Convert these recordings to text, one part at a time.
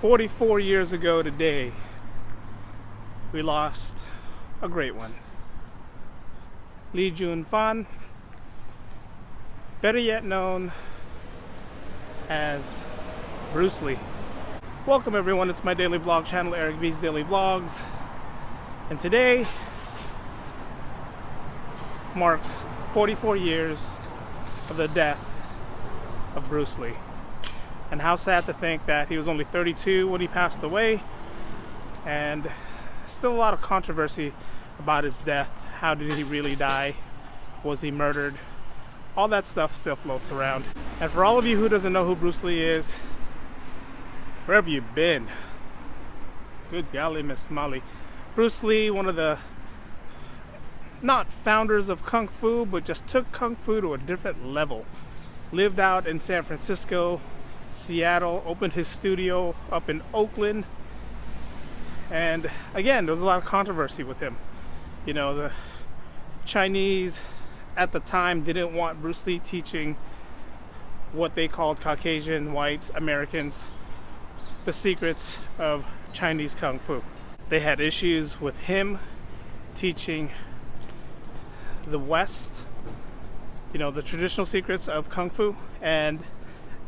44 years ago today, we lost a great one. Lee Jun-fan, better yet known as Bruce Lee. Welcome everyone, it's my daily vlog channel, Eric B's Daily Vlogs. And today marks 44 years of the death of Bruce Lee. And how sad to think that he was only 32 when he passed away, and still a lot of controversy about his death. How did he really die? Was he murdered? All that stuff still floats around. And for all of you who doesn't know who Bruce Lee is, wherever you've been, good golly, Miss Molly. Bruce Lee, one of the not founders of Kung Fu, but just took Kung Fu to a different level. Lived out in San Francisco, Seattle, opened his studio up in Oakland, and again, there was a lot of controversy with him. You know, the Chinese at the time didn't want Bruce Lee teaching what they called Caucasian, whites, Americans, the secrets of Chinese Kung Fu. They had issues with him teaching the West, you know, the traditional secrets of Kung Fu. And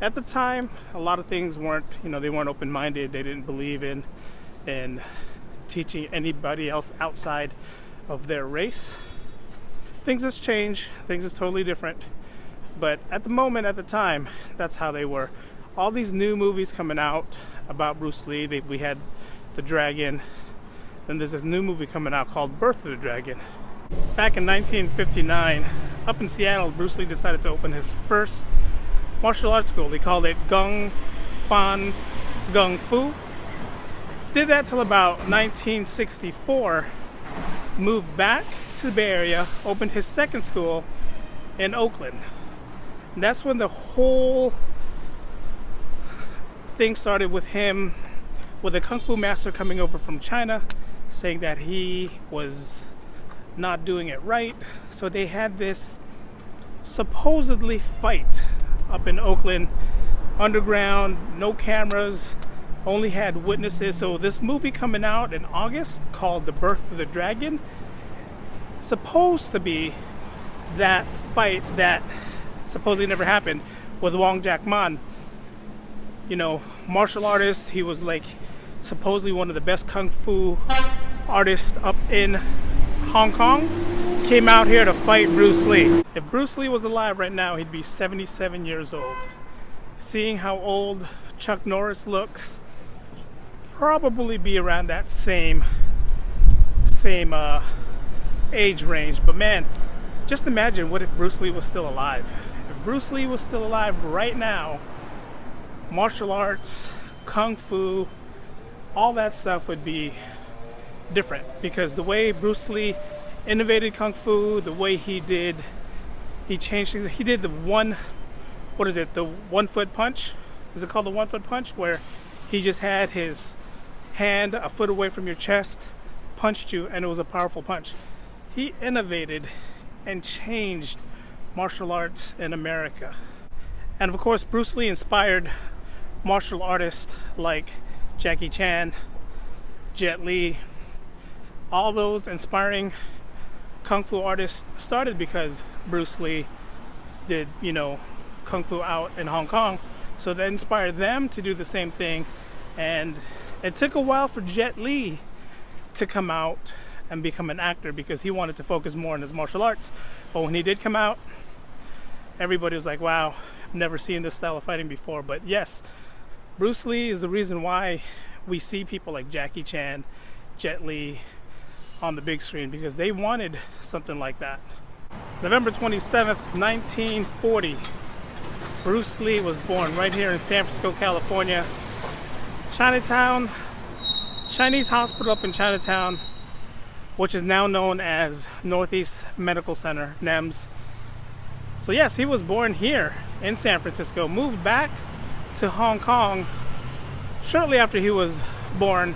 at the time, a lot of things weren't, you know, they weren't open-minded. They didn't believe in teaching anybody else outside of their race. Things has changed. Things is totally different. But at the moment, at the time, that's how they were. All these new movies coming out about Bruce Lee. We had The Dragon. Then there's this new movie coming out called Birth of the Dragon. Back in 1959, up in Seattle, Bruce Lee decided to open his first martial arts school. They called it Gung Fan Gung Fu. Did that till about 1964. Moved back to the Bay Area, opened his second school in Oakland. And that's when the whole thing started with him, with a Kung Fu master coming over from China, saying that he was not doing it right. So they had this supposedly fight up in Oakland, underground, no cameras, only had witnesses. So this movie coming out in August called The Birth of the Dragon, supposed to be that fight that supposedly never happened with Wong Jack Man. You know, martial artist. He was like supposedly one of the best Kung Fu artists up in Hong Kong. Came out here to fight Bruce Lee. If Bruce Lee was alive right now, he'd be 77 years old. Seeing how old Chuck Norris looks, probably be around that same age range. But man, just imagine what if Bruce Lee was still alive. If Bruce Lee was still alive right now, martial arts, Kung Fu, all that stuff would be different, because the way Bruce Lee innovated Kung Fu, the way he changed things. He did the one foot punch? Is it called the 1 foot punch? Where he just had his hand a foot away from your chest, punched you, and it was a powerful punch. He innovated and changed martial arts in America. And of course, Bruce Lee inspired martial artists like Jackie Chan, Jet Li. All those inspiring Kung Fu artists started because Bruce Lee did, you know, Kung Fu out in Hong Kong. So that inspired them to do the same thing. And it took a while for Jet Li to come out and become an actor, because he wanted to focus more on his martial arts. But when he did come out, everybody was like, wow, I've never seen this style of fighting before. But yes, Bruce Lee is the reason why we see people like Jackie Chan, Jet Li on the big screen, because they wanted something like that. November 27th, 1940, Bruce Lee was born right here in San Francisco, California. Chinatown, Chinese hospital up in Chinatown, which is now known as Northeast Medical Center, NEMS. So yes, he was born here in San Francisco, moved back to Hong Kong shortly after he was born.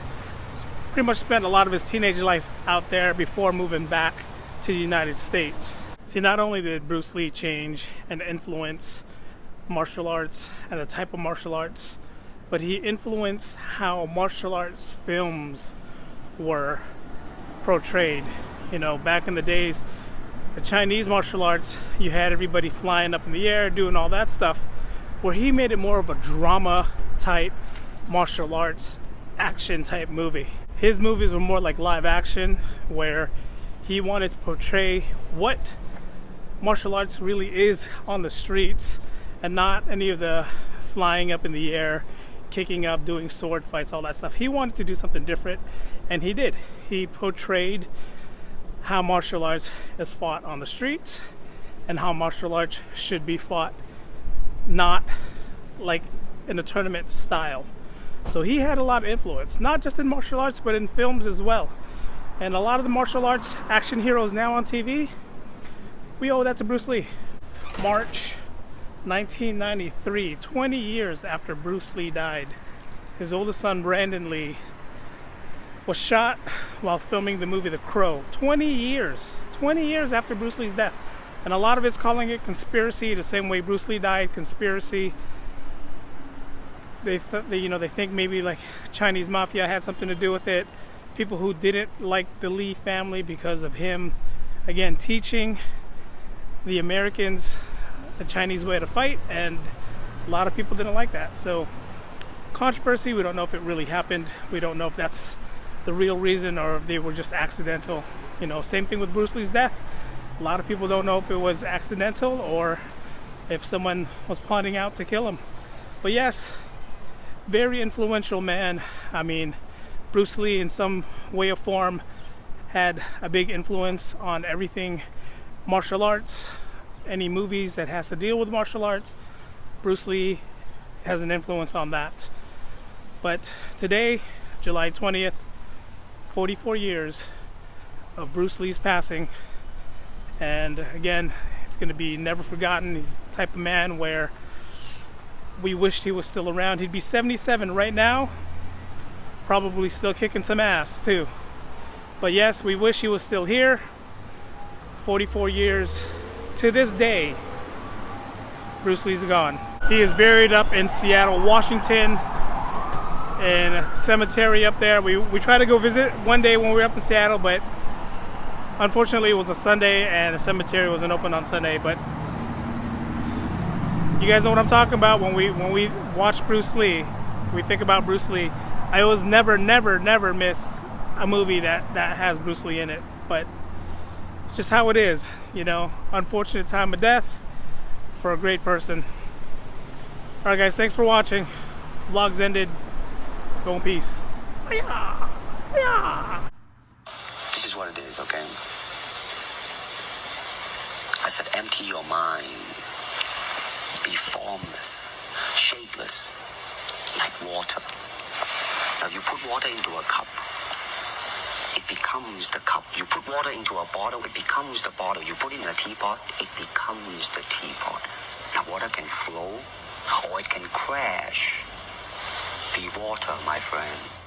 Pretty much spent a lot of his teenage life out there before moving back to the United States. See, not only did Bruce Lee change and influence martial arts and the type of martial arts but he influenced how martial arts films were portrayed. You know, back in the days, the Chinese martial arts, you had everybody flying up in the air, doing all that stuff, where he made it more of a drama type martial arts action type movie. His movies were more like live action, where he wanted to portray what martial arts really is on the streets, and not any of the flying up in the air, kicking up, doing sword fights, all that stuff. He wanted to do something different, and he did. He portrayed how martial arts is fought on the streets, and how martial arts should be fought not like in a tournament style. So he had a lot of influence, not just in martial arts, but in films as well. And a lot of the martial arts action heroes now on TV, we owe that to Bruce Lee. March 1993, 20 years after Bruce Lee died, his oldest son, Brandon Lee, was shot while filming the movie The Crow. 20 years after Bruce Lee's death. And a lot of it's calling it conspiracy, the same way Bruce Lee died, conspiracy. They think maybe like Chinese mafia had something to do with it. People who didn't like the Lee family because of him, again, teaching the Americans the Chinese way to fight, and a lot of people didn't like that. So controversy, we don't know if it really happened. We don't know if that's the real reason or if they were just accidental. You know, same thing with Bruce Lee's death. A lot of people don't know if it was accidental or if someone was plotting out to kill him. But yes, very influential man. I mean, Bruce Lee in some way or form had a big influence on everything martial arts. Any movies that has to deal with martial arts, Bruce Lee has an influence on that. But today, July 20th, 44 years of Bruce Lee's passing. And again, it's going to be never forgotten. He's the type of man where we wished he was still around. He'd be 77 right now, probably still kicking some ass too. But yes, we wish he was still here. 44 years to this day, Bruce Lee's gone. He is buried up in Seattle, Washington, in a cemetery up there. We tried to go visit one day when we were up in Seattle, but unfortunately it was a Sunday and the cemetery wasn't open on Sunday. But you guys know what I'm talking about. When we watch Bruce Lee, we think about Bruce Lee. I always never miss a movie that has Bruce Lee in it. But it's just how it is, you know. Unfortunate time of death for a great person. All right, guys, thanks for watching. Vlog's ended. Go in peace. Yeah. Yeah. This is what it is, okay? I said empty your mind. Be formless, shapeless, like water. Now you put water into a cup, it becomes the cup. You put water into a bottle, it becomes the bottle. You put it in a teapot, it becomes the teapot. Now water can flow or it can crash. Be water, my friend.